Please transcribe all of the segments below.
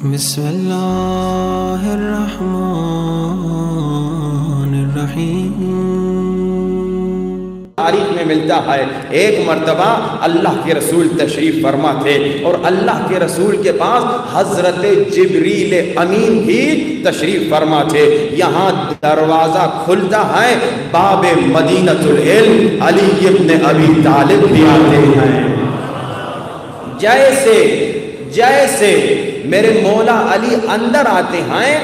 بسم اللہ الرحمن الرحیم۔ تاریخ میں ملتا ہے ایک مرتبہ اللہ کے رسول تشریف فرما تھے اور اللہ کے رسول کے پاس حضرت جبریل امین بھی تشریف فرما تھے۔ یہاں دروازہ کھلتا ہے، باب مدینۃ العلم علی ابن ابی طالب بھی آتے ہیں۔ جیسے میرے مولا علی اندر آتے ہیں،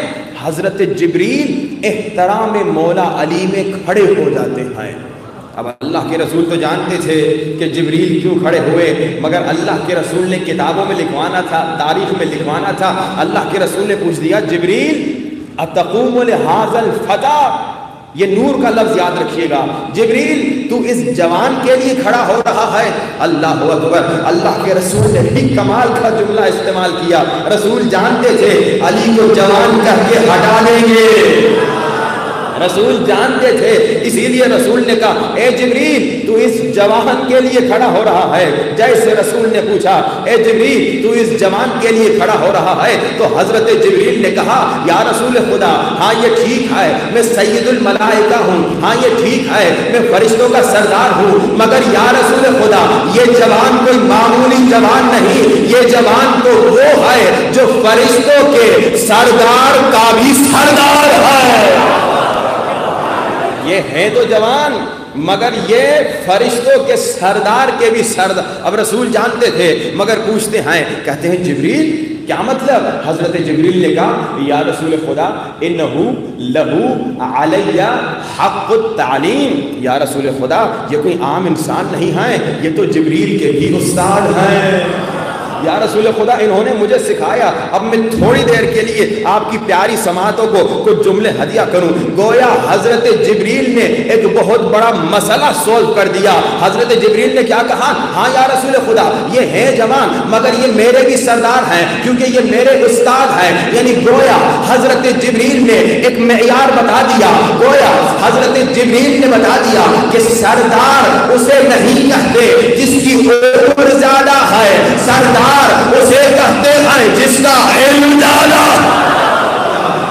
حضرت جبریل احترام مولا علی میں کھڑے ہو جاتے ہیں۔ اب اللہ کے رسول تو جانتے تھے کہ جبریل کیوں کھڑے ہوئے، مگر اللہ کے رسول نے کتابوں میں لکھوانا تھا، تاریخ میں لکھوانا تھا۔ اللہ کے رسول نے پوچھ دیا، جبریل اتقوم لہذا الفتى، یہ نور کا لفظ یاد رکھیے گا، جبریل تو اس جوان کے لیے کھڑا ہو رہا ہے؟ اللہ اکبر، اللہ کے رسول نے بھی کمال کا جملہ استعمال کیا۔ رسول جانتے تھے علی کو جوان کہہ کے ہٹا لیں گے، رسول جانتے تھے، اسی لیے رسول نے کہا اے جبریل تو اس جوان کے لیے کھڑا ہو رہا ہے۔ جیسے رسول نے پوچھا اے جبریل تو اس جوان کے لیے کھڑا ہو رہا ہے، تو حضرت جبریل نے کہا یا رسول خدا، ہاں یہ ٹھیک ہے میں سید الملائکہ ہوں، ہاں یہ ٹھیک ہے میں فرشتوں کا سردار ہوں، مگر یا رسول خدا یہ جوان کوئی معمولی جوان نہیں، یہ جوان تو وہ ہے جو فرشتوں کے سردار کا بھی سردار ہے۔ یہ ہے تو جوان مگر یہ فرشتوں کے سردار کے بھی سردار۔ اب رسول جانتے تھے مگر پوچھتے ہیں، کہتے ہیں جبریل کیا مطلب؟ حضرت جبریل نے کہا یا رسول خدا انہو لہو علی حق التعلیم، یا رسول خدا یہ کوئی عام انسان نہیں ہے، یہ تو جبریل کے بھی استاد ہیں۔ یا رسول خدا انہوں نے مجھے سکھایا، اب میں تھوڑی دیر کے لیے آپ کی پیاری سماعتوں کو کچھ جملے ہدیہ کروں۔ گویا حضرت جبریل نے ایک بہت بڑا مسئلہ سولو کر دیا۔ حضرت جبریل نے کیا کہا؟ ہاں یا رسول خدا یہ ہے جوان مگر یہ میرے بھی سردار ہیں کیونکہ یہ میرے استاد ہیں۔ یعنی گویا حضرت جبریل نے ایک معیار بتا دیا، گویا حضرت جبریل نے بتا دیا کہ سردار اسے نہیں کہتے جس کی عمر زیادہ ہے، سردار اسے کہتے ہیں جس کا علم زیادہ۔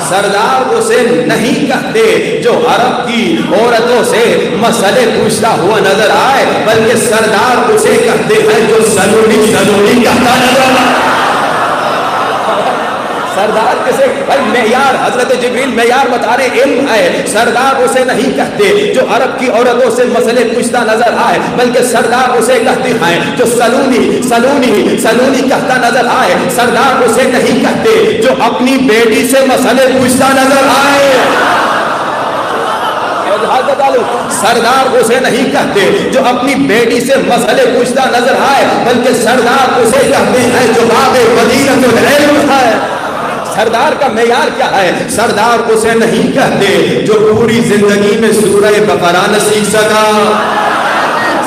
سردار اسے نہیں کہتے جو عرب کی عورتوں سے مسئلے پوچھتا ہوا نظر آئے، بلکہ سردار اسے کہتے ہیں جو سلونی کہتا نظر آئے۔ سردار کسے؟ بھائی معیار حضرت جبریل معیار بتا رہے علم ہے، سردار اسے نہیں کہتے جو عرب کی عورتوں سے مسئلے پوچھتا نظر آئے، بلکہ سردار اسے کہتے ہیں جو سلونی کہتا نظر آئے۔ سردار اسے نہیں کہتے جو اپنی بیٹی سے مسئلے پوچھتا نظر آئے، سردار اسے نہیں کہتے جو اپنی بیٹی سے مسئلے پوچھتا نظر آئے، بلکہ سردار اسے کہتے ہیں جو باب مدینۃ العلم ہے۔ سردار کا معیار کیا ہے؟ سردار اسے نہیں کہتے جو پوری زندگی میں سورہ بقرہ نہ سیکھ سکا،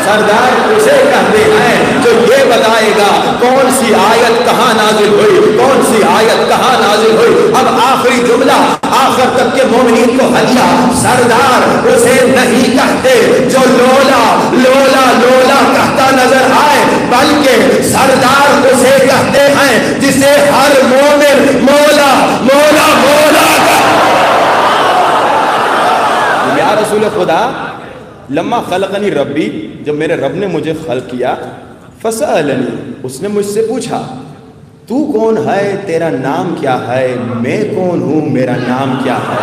سردار اسے کہتے ہیں جو یہ بتائے گا کون سی آیت کہاں نازل ہوئی، کون سی آیت کہاں نازل ہوئی۔ اب آخری جملہ آخر تک کے مومنین کو ہدیہ، سردار اسے نہیں کہتے جو لولا کہتا نظر آئے، بلکہ سردار اسے کہتے ہیں جسے ہر مومن مولا یا رسول خدا لما خلقنی ربی، جب میرے رب نے مجھے خلق کیا، فسألنی اس نے مجھ سے پوچھا تو کون ہے، تیرا نام کیا ہے، میں کون ہوں، میرا نام کیا ہے۔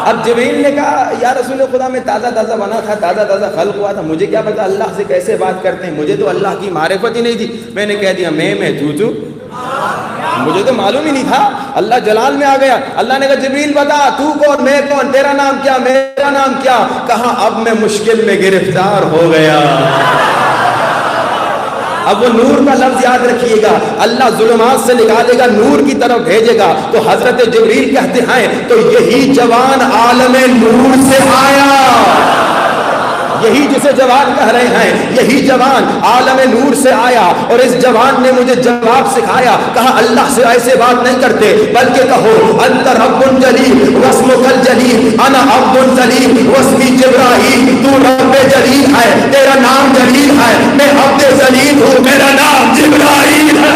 اب جبریل نے کہا یا رسول خدا میں تازہ بنا تھا، تازہ خلق ہوا تھا، مجھے کیا پتا اللہ سے کیسے بات کرتے ہیں، مجھے تو اللہ کی معرفت ہی نہیں تھی۔ میں نے کہہ دیا میں تو مجھے تو معلوم ہی نہیں تھا۔ اللہ جلال میں آ گیا، اللہ نے کہا جبریل بتا تو کون، میں کون، تیرا نام کیا، میرا نام کیا۔ کہا اب میں مشکل میں گرفتار ہو گیا۔ اب وہ نور کا لفظ یاد رکھیے گا، اللہ ظلمات سے نکالے گا، نور کی طرف بھیجے گا۔ تو حضرت جبریل کہتے ہیں تو یہی جوان عالم نور سے آیا، یہی جسے جوان کہہ رہے ہیں، یہی جوان عالم نور سے آیا، اور اس جوان نے مجھے جواب سکھایا۔ کہا اللہ سے ایسے بات نہیں کرتے، بلکہ کہو انت رب جلیل واسمک الجلیل انا عبد ذلیل واسمی جبرائیل، تو رب جلیل ہے، تیرا نام جلیل ہے، میں عبد ذلیل ہوں، میرا نام جبرائیل ہے۔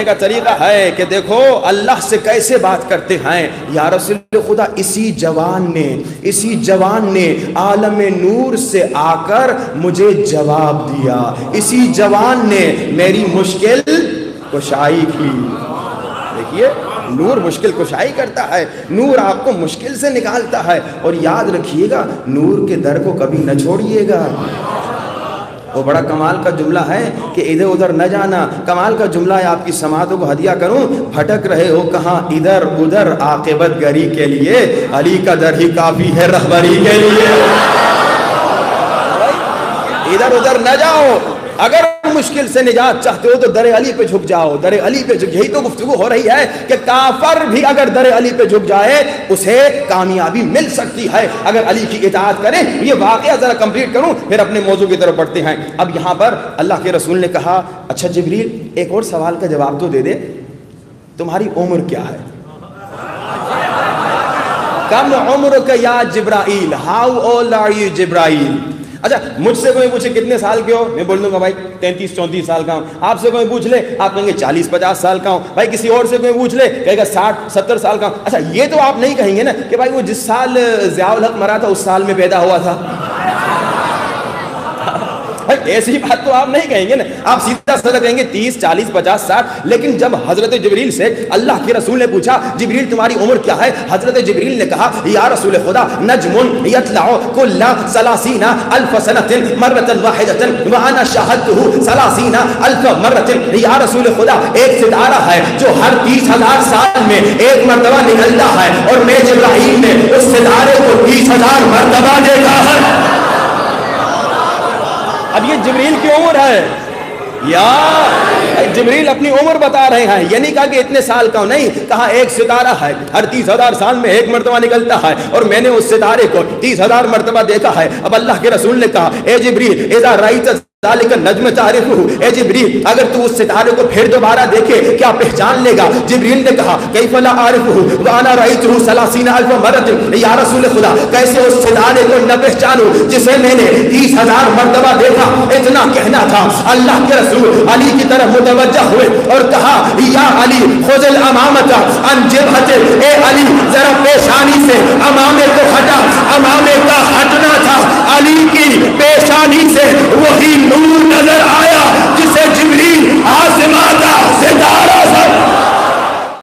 کرنے کا طریقہ ہے کہ دیکھو اللہ سے کیسے بات کرتے ہیں. یا رسول خدا اسی جوان نے عالم نور سے آ کر مجھے جواب دیا, اسی جوان نے میری مشکل کشائی کی. دیکھیے نور مشکل کشائی کرتا ہے, نور آپ کو مشکل سے نکالتا ہے. اور یاد رکھیے گا نور کے در کو کبھی نہ چھوڑیے گا. وہ بڑا کمال کا جملہ ہے کہ ادھر ادھر نہ جانا. کمال کا جملہ ہے, آپ کی سماعتوں کو ہدیہ کروں. بھٹک رہے ہو کہاں ادھر ادھر عاقبت گری کے لیے علی کا در ہی کافی ہے رہبری کے لیے. ادھر ادھر نہ جاؤ, اگر مشکل سے نجات چاہتے ہو تو در علی پہ جھک جاؤ, در علی پہ جھک. یہی تو گفتگو ہو رہی ہے کہ کافر بھی اگر در علی پہ جھک جائے اسے کامیابی مل سکتی ہے اگر علی کی اطاعت کریں. یہ واقعہ ذرا کمپلیٹ کروں پھر اپنے موضوع کی طرف بڑھتے ہیں. اب یہاں پر اللہ کے رسول نے کہا اچھا جبریل ایک اور سوال کا جواب تو دے دے, تمہاری عمر کیا ہے؟ کم عمر کا یا جبرائیل, ہاؤ اولڈ آر یو جبرائیل. اچھا مجھ سے کوئی پوچھے کتنے سال کے ہو, میں بول دوں گا بھائی 33-34 سال کا ہوں. آپ سے کوئی پوچھ لے آپ کہیں گے 40-50 سال کا ہوں. بھائی کسی اور سے کوئی پوچھ لے کہے گا 60-70 سال کا ہوں. اچھا یہ تو آپ نہیں کہیں گے نا کہ بھائی وہ جس سال ضیاء الحق مرا تھا اس سال میں پیدا ہوا تھا. ایسی بات تو آپ نہیں کہیں گے نا, آپ سیدھا سادہ کہیں گے 30-40-50-60. لیکن جب حضرت جبریل سے اللہ کے رسول نے پوچھا جبریل تمہاری عمر کیا ہے, حضرت جبریل نے کہا یا رسول خدا نجم یطلع کل 30,000 سنۃ مرۃ واحدۃ وانا شاہدتہ 30,000 مرۃ. یا رسول خدا ایک ستارہ ہے جو ہر 30,000 سال میں ایک مرتبہ نکلتا ہے اور میں جبرائیل نے اس ستارے کو 30,000 مرتبہ دیکھا ہے. اب یہ جبریل کی عمر ہے, یا جبریل اپنی عمر بتا رہے ہیں. یہ نہیں کہا کہ اتنے سال کا ہوں, نہیں کہا ایک ستارہ ہے ہر 30,000 سال میں ایک مرتبہ نکلتا ہے اور میں نے اس ستارے کو 30,000 مرتبہ دیکھا ہے. اب اللہ کے رسول نے کہا اے جبریل اذا رأیت ذالک النجم تعرفہ, اے جبریل اگر تو اس ستارے کو پھر دوبارہ دیکھے کیا پہچان لے گا؟ جبریل نے کہا کیف لا اعرفہ وانا رأیتہ 30,000 مرۃ. یا رسول خدا کیسے اس ستارے کو نہ پہچانوں جسے میں نے 30,000 مرتبہ دیکھا. اتنا کہنا تھا, اللہ کے رسول علی کی طرف متوجہ ہوئے اور کہا یا علی خذ الامامۃ عن جبہۃ, اے علی